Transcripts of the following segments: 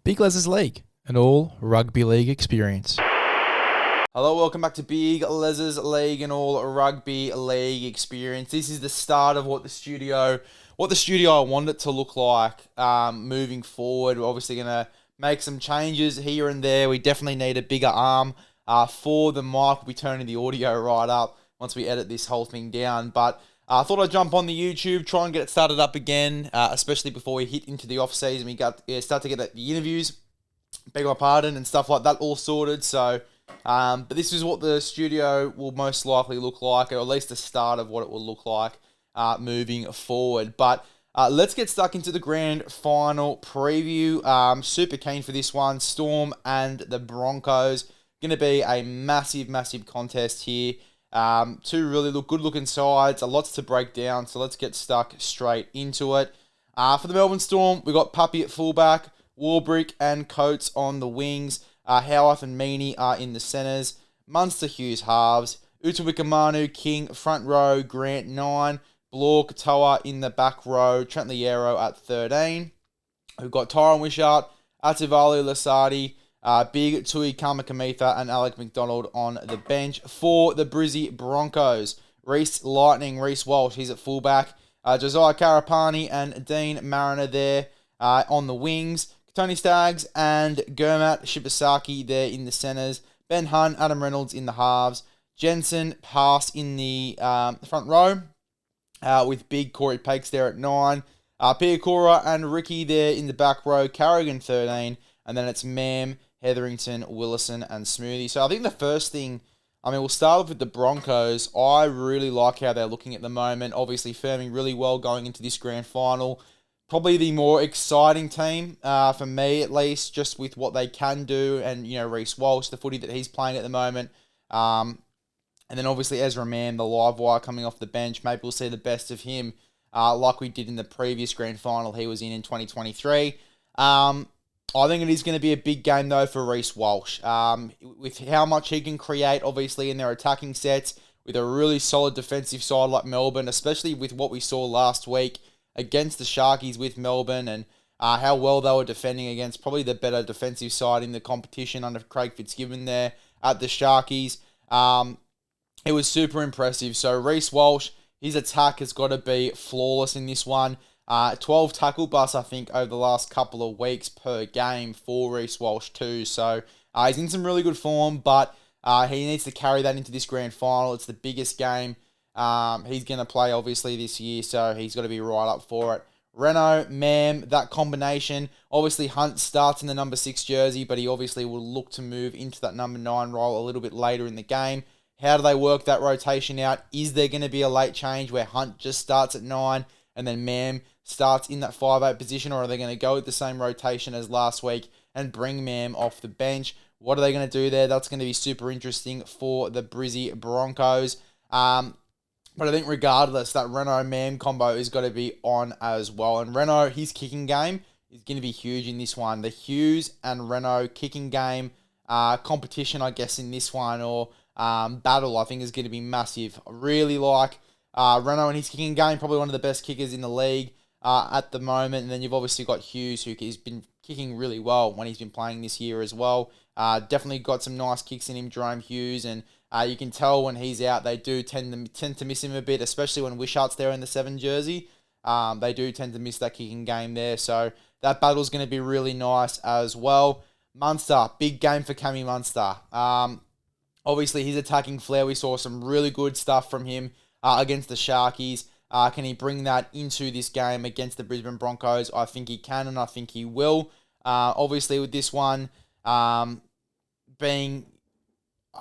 Big LEZ'S League, an all rugby league experience. Hello, welcome back to Big LEZ'S League, an all rugby league experience. This is the start of what the studio I want it to look like moving forward. We're obviously going to make some changes here and there. We definitely need a bigger arm for the mic. We'll be turning the audio right up once we edit this whole thing down. But I thought I'd jump on the YouTube, try and get it started up again, especially before we hit into the off-season. We start to get the interviews, beg my pardon, and stuff like that all sorted. So, but this is what the studio will most likely look like, or at least the start of what it will look like moving forward. But let's get stuck into the grand final preview. Super keen for this one. Storm and the Broncos. Going to be a massive, massive contest here. Two really good-looking sides, a lot to break down, so let's get stuck straight into it. For the Melbourne Storm, we got Puppy at fullback, Warbrick and Coates on the wings, Howarth and Meaney are in the centres, Munster, Hughes halves, Utawikamanu, King front row, Grant 9, Blore, Katoa in the back row, Trent Liero at 13. We've got Tyron Wishart, Ativalu Lasardi, Big Tui Kamakamitha and Alec McDonald on the bench. For the Brisbane Broncos, Reece Walsh, he's at fullback. Josiah Karapani and Dean Mariner there on the wings. Tony Staggs and Gurmat Shibasaki there in the centres. Ben Hunt, Adam Reynolds in the halves. Jensen Pass in the front row with Big Corey Pakes there at 9. Piakura and Ricky there in the back row. Carrigan 13. And then it's Mam, Hetherington, Willison, and Smoothie. So I think the first thing, we'll start off with the Broncos. I really like how they're looking at the moment. Obviously, firming really well going into this grand final. Probably the more exciting team, for me at least, just with what they can do. And, Reece Walsh, the footy that he's playing at the moment. And then obviously Ezra Mann, the live wire coming off the bench. Maybe we'll see the best of him like we did in the previous grand final he was in 2023. I think it is going to be a big game, though, for Reece Walsh. With how much he can create, obviously, in their attacking sets, with a really solid defensive side like Melbourne, especially with what we saw last week against the Sharkies with Melbourne and how well they were defending against probably the better defensive side in the competition under Craig Fitzgibbon there at the Sharkies. It was super impressive. So Reece Walsh, his attack has got to be flawless in this one. 12 tackle busts, I think, over the last couple of weeks per game for Reece Walsh too. So he's in some really good form, but he needs to carry that into this grand final. It's the biggest game he's going to play, obviously, this year, so he's got to be right up for it. Renault, Mam, that combination. Obviously, Hunt starts in the number 6 jersey, but he obviously will look to move into that number 9 role a little bit later in the game. How do they work that rotation out? Is there going to be a late change where Hunt just starts at 9 and then Mam starts in that 5'8 position, or are they going to go with the same rotation as last week and bring Mam off the bench? What are they going to do there? That's going to be super interesting for the Brisbane Broncos. But I think regardless, that Renault-Mam combo is going to be on as well. And Renault, his kicking game is going to be huge in this one. The Hughes and Renault kicking game competition, I guess, in this one, or battle, I think is going to be massive. I really like Renault and his kicking game, probably one of the best kickers in the league at the moment. And then you've obviously got Hughes, who has been kicking really well when he's been playing this year as well. Definitely got some nice kicks in him, Jerome Hughes, and you can tell when he's out, they do tend to miss him a bit, especially when Wishart's there in the 7 jersey. They do tend to miss that kicking game there, so that battle's going to be really nice as well. Munster, big game for Cammy Munster. Obviously, his attacking flair, we saw some really good stuff from him against the Sharkies. Can he bring that into this game against the Brisbane Broncos? I think he can, and I think he will. Obviously, with this one being,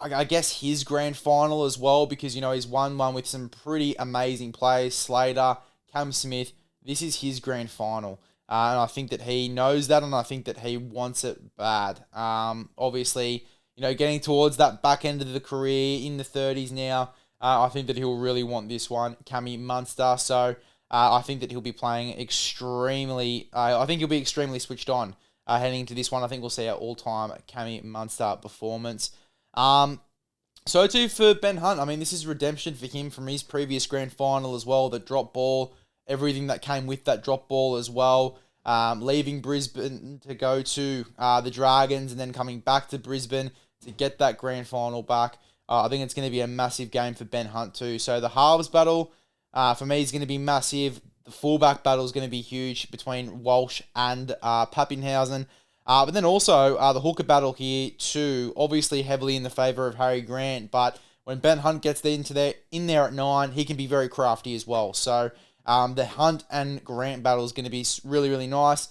I guess, his grand final as well, because, he's won one with some pretty amazing players. Slater, Cam Smith. This is his grand final. And I think that he knows that, and I think that he wants it bad. Obviously, getting towards that back end of the career in the 30s now, I think that he'll really want this one, Cammy Munster. So I think that he'll be playing extremely switched on heading into this one. I think we'll see our all-time Cammy Munster performance. So too for Ben Hunt. This is redemption for him from his previous grand final as well. The drop ball, everything that came with that drop ball as well. leaving Brisbane to go to the Dragons and then coming back to Brisbane to get that grand final back. I think it's going to be a massive game for Ben Hunt too. So the halves battle for me is going to be massive. The fullback battle is going to be huge between Walsh and Pappenhausen. But then also the hooker battle here too, obviously heavily in the favour of Harry Grant. But when Ben Hunt gets in there at 9, he can be very crafty as well. So the Hunt and Grant battle is going to be really, really nice.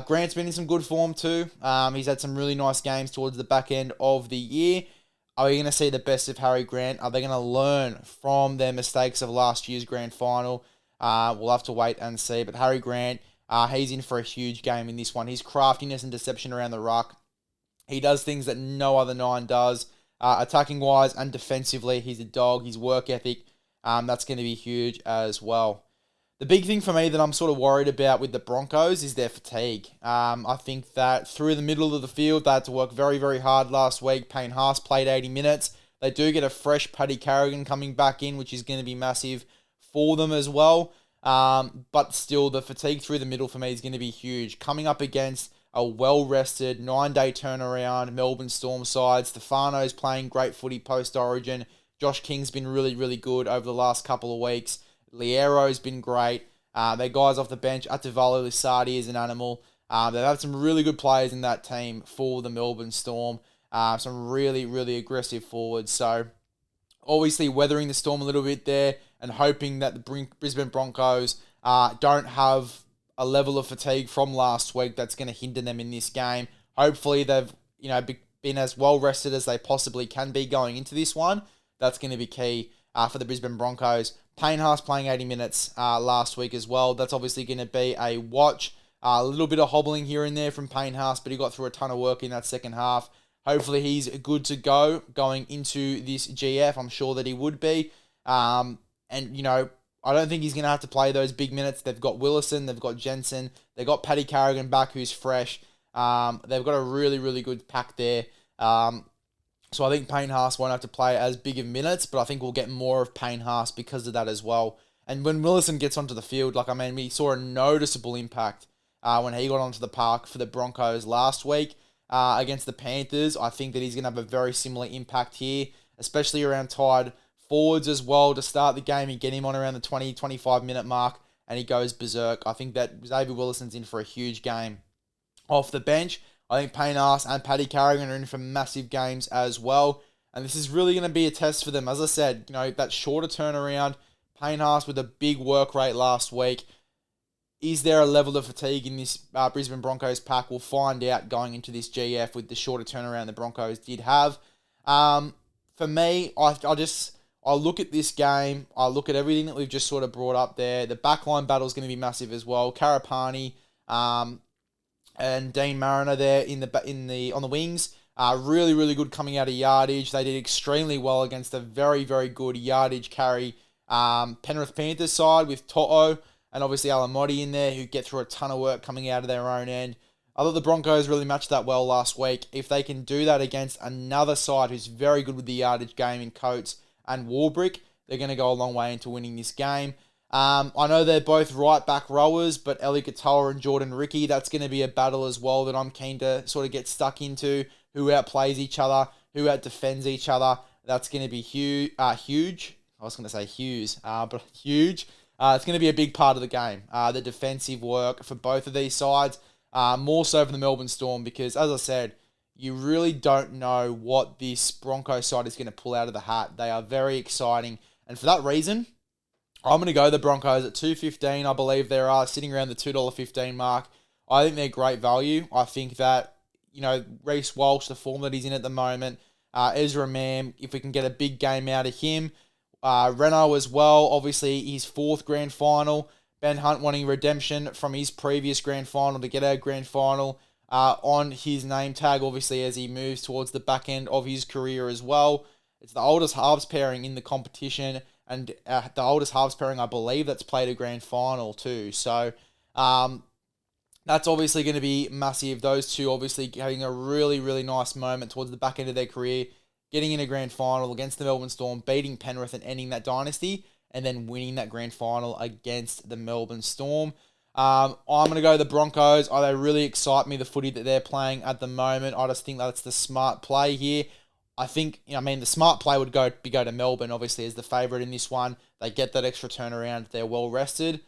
Grant's been in some good form too. He's had some really nice games towards the back end of the year. Are we going to see the best of Harry Grant? Are they going to learn from their mistakes of last year's grand final? We'll have to wait and see. But Harry Grant, he's in for a huge game in this one. His craftiness and deception around the ruck. He does things that no other 9 does. Attacking-wise and defensively, he's a dog. His work ethic, that's going to be huge as well. The big thing for me that I'm sort of worried about with the Broncos is their fatigue. I think that through the middle of the field, they had to work very, very hard last week. Payne Haas played 80 minutes. They do get a fresh Paddy Carrigan coming back in, which is going to be massive for them as well. But still, the fatigue through the middle for me is going to be huge. Coming up against a well-rested, 9-day turnaround Melbourne Storm side. Stefano's playing great footy post-Origin. Josh King's been really, really good over the last couple of weeks. Liero's been great. Their guys off the bench, Atavalo Lissardi is an animal. They've had some really good players in that team for the Melbourne Storm. Some really, really aggressive forwards. So, obviously, weathering the storm a little bit there and hoping that the Brisbane Broncos don't have a level of fatigue from last week that's going to hinder them in this game. Hopefully, they've been as well rested as they possibly can be going into this one. That's going to be key for the Brisbane Broncos. Payne Haas playing 80 minutes last week as well. That's obviously going to be a watch. A little bit of hobbling here and there from Payne Haas, but he got through a ton of work in that second half. Hopefully he's good to go going into this GF. I'm sure that he would be. I don't think he's going to have to play those big minutes. They've got Willison, they've got Jensen, they've got Paddy Carrigan back who's fresh. They've got a really, really good pack there. So I think Payne Haas won't have to play as big of minutes, but I think we'll get more of Payne Haas because of that as well. And when Willison gets onto the field, we saw a noticeable impact when he got onto the park for the Broncos last week against the Panthers. I think that he's going to have a very similar impact here, especially around tied forwards as well to start the game and get him on around the 20-25 minute mark and he goes berserk. I think that Xavier Willison's in for a huge game off the bench. I think Payne Haas and Paddy Carrigan are in for massive games as well. And this is really going to be a test for them. As I said, that shorter turnaround, Payne Haas with a big work rate last week. Is there a level of fatigue in this Brisbane Broncos pack? We'll find out going into this GF with the shorter turnaround the Broncos did have. For me, I look at this game. I look at everything that we've just sort of brought up there. The backline battle is going to be massive as well. Karapani, and Dean Mariner there on the wings. Really, really good coming out of yardage. They did extremely well against a very, very good yardage carry Penrith Panthers side with To'o and obviously Alamotti in there who get through a ton of work coming out of their own end. I thought the Broncos really matched that well last week. If they can do that against another side who's very good with the yardage game in Coates and Warbrick, they're going to go a long way into winning this game. I know they're both right back rowers, but Eli Katoa and Jordan Ricky, that's going to be a battle as well that I'm keen to sort of get stuck into. Who outplays each other, who outdefends each other. That's going to be huge. I was going to say Hughes, but huge. It's going to be a big part of the game. The defensive work for both of these sides, more so for the Melbourne Storm, because as I said, you really don't know what this Broncos side is going to pull out of the hat. They are very exciting, and for that reason, I'm going to go the Broncos at $2.15. I believe they are sitting around the $2.15 mark. I think they're great value. I think that, Reece Walsh, the form that he's in at the moment, Ezra Mam, if we can get a big game out of him, Renault as well, obviously his 4th grand final, Ben Hunt wanting redemption from his previous grand final to get a grand final on his name tag, obviously as he moves towards the back end of his career as well. It's the oldest halves pairing in the competition, and the oldest halves pairing, I believe, that's played a grand final too. So that's obviously going to be massive. Those two obviously having a really, really nice moment towards the back end of their career, getting in a grand final against the Melbourne Storm, beating Penrith and ending that dynasty, and then winning that grand final against the Melbourne Storm. I'm going to go the Broncos. They really excite me, the footy that they're playing at the moment. I just think that's the smart play here. I think, the smart play would go to Melbourne, obviously, as the favourite in this one. They get that extra turnaround. They're well rested.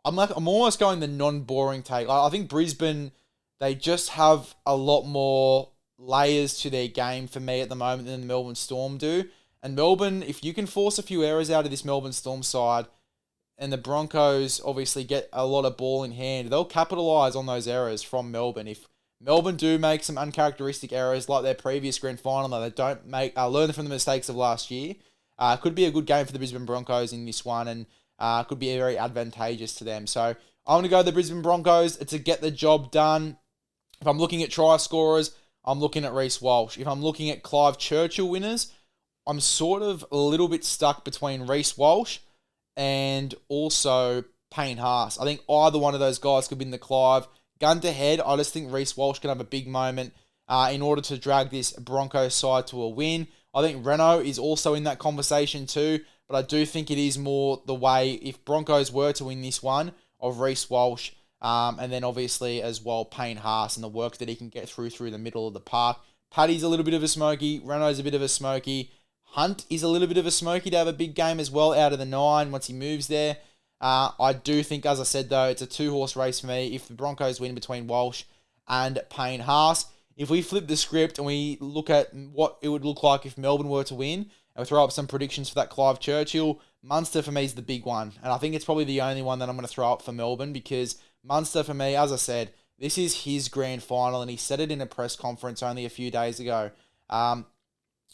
I'm almost going the non-boring take. I think Brisbane, they just have a lot more layers to their game for me at the moment than the Melbourne Storm do. And Melbourne, if you can force a few errors out of this Melbourne Storm side, and the Broncos obviously get a lot of ball in hand, they'll capitalise on those errors from Melbourne. If Melbourne do make some uncharacteristic errors like their previous grand final, that they don't learn from the mistakes of last year, could be a good game for the Brisbane Broncos in this one, and could be very advantageous to them. So I'm going to go the Brisbane Broncos to get the job done. If I'm looking at try scorers, I'm looking at Reece Walsh. If I'm looking at Clive Churchill winners, I'm sort of a little bit stuck between Reece Walsh and also Payne Haas. I think either one of those guys could win the Clive. Gun to head, I just think Reece Walsh can have a big moment in order to drag this Broncos side to a win. I think Renault is also in that conversation too, but I do think it is more the way, if Broncos were to win this one, of Reece Walsh, and then obviously as well Payne Haas and the work that he can get through the middle of the park. Paddy's a little bit of a smoky, Renault's a bit of a smoky, Hunt is a little bit of a smoky to have a big game as well out of the 9 once he moves there. I do think, as I said though, it's a 2-horse race for me if the Broncos win between Walsh and Payne Haas. If we flip the script and we look at what it would look like if Melbourne were to win, and we throw up some predictions for that Clive Churchill, Munster for me is the big one. And I think it's probably the only one that I'm going to throw up for Melbourne, because Munster for me, as I said, this is his grand final, and he said it in a press conference only a few days ago.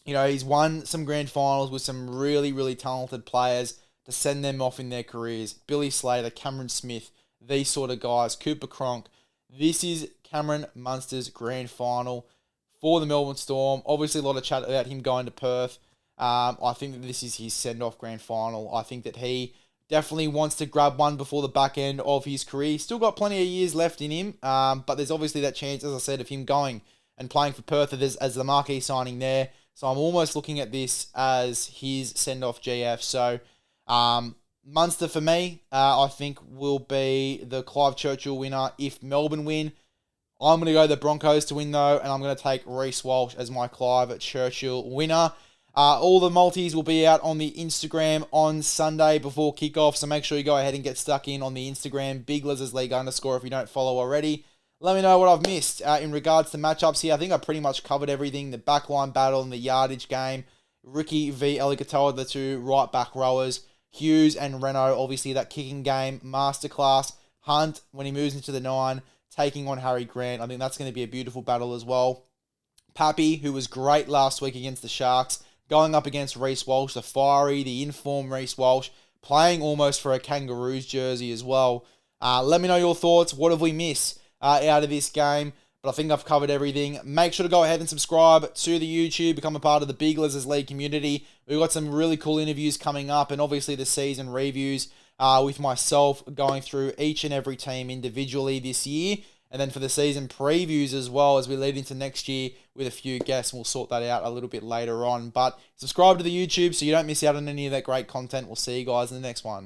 He's won some grand finals with some really, really talented players to send them off in their careers. Billy Slater, Cameron Smith, these sort of guys, Cooper Cronk. This is Cameron Munster's grand final for the Melbourne Storm. Obviously, a lot of chat about him going to Perth. I think that this is his send-off grand final. I think that he definitely wants to grab one before the back end of his career. He's still got plenty of years left in him, but there's obviously that chance, as I said, of him going and playing for Perth as the marquee signing there. So I'm almost looking at this as his send-off GF. So Munster for me, I think will be the Clive Churchill winner if Melbourne win. I'm going to go the Broncos to win though, and I'm going to take Reece Walsh as my Clive Churchill winner. All the multis will be out on the Instagram on Sunday before kickoff, so make sure you go ahead and get stuck in on the Instagram, Big LEZ'S League _ if you don't follow already. Let me know what I've missed in regards to matchups here. I think I pretty much covered everything. The backline battle and the yardage game. Ricky v. Elikatoa, the 2 right back rowers. Hughes and Renault, obviously that kicking game. Masterclass. Hunt, when he moves into the 9, taking on Harry Grant. I think that's going to be a beautiful battle as well. Pappy, who was great last week against the Sharks, going up against Reece Walsh, the fiery, the informed Reece Walsh, playing almost for a Kangaroos jersey as well. Let me know your thoughts. What have we missed out of this game? But I think I've covered everything. Make sure to go ahead and subscribe to the YouTube, become a part of the Big LEZ'S League community. We've got some really cool interviews coming up, and obviously the season reviews with myself going through each and every team individually this year. And then for the season previews as well, as we lead into next year with a few guests. We'll sort that out a little bit later on. But subscribe to the YouTube so you don't miss out on any of that great content. We'll see you guys in the next one.